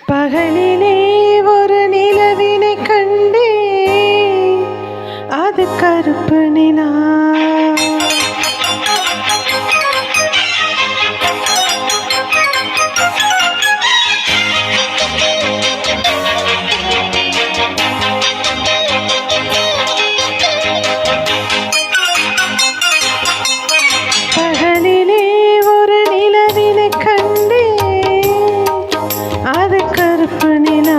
பகலிலே ஒரு நிலவினை கண்டே, அது கருப்பு நிலா. பகலிலே ஒரு நிலவினை கண்டே, அது கருப்பு நிலா.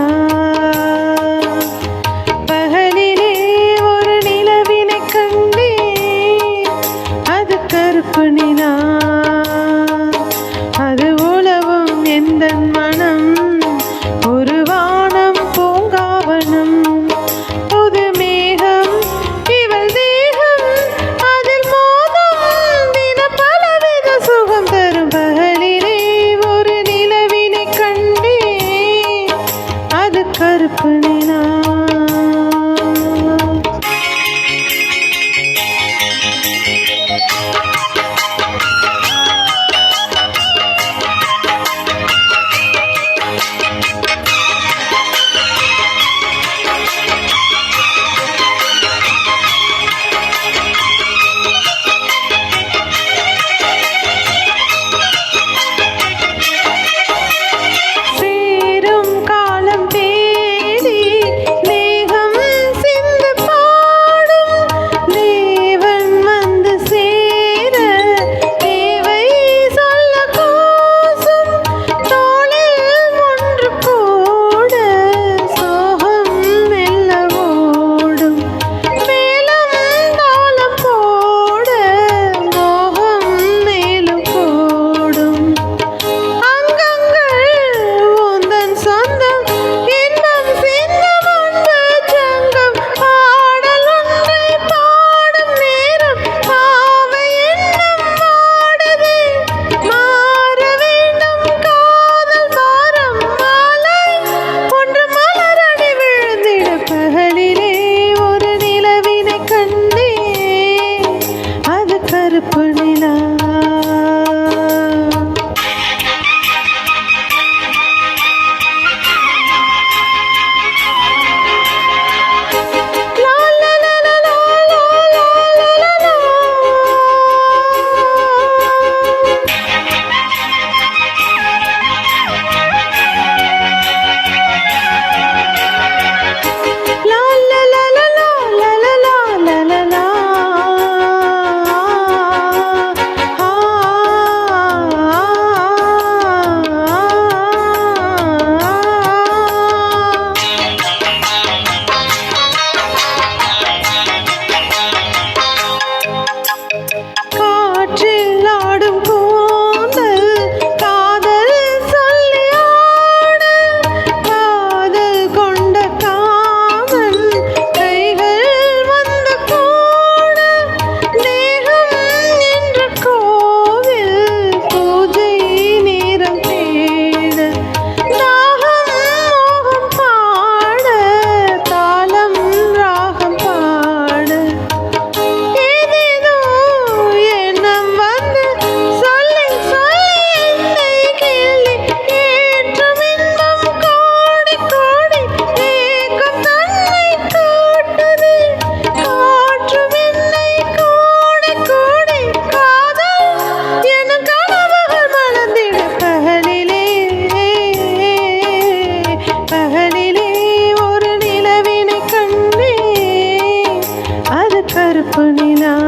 பகலிலே ஒரு நிலவினை கண்டே, அது கருப்பு நிலா. அது உலவும் எந்தன் மனம், ஒரு வானம் பூங்காவனம். புது மேகம் இவள் தேகம், அதில் மோதும் தினம் பலவித சுகம் தரும். பகலிலே ஒரு நிலவினை கண்டே, அது கருப்பு நிலா. கருப்பு நிலா. கருப்பு நிலா.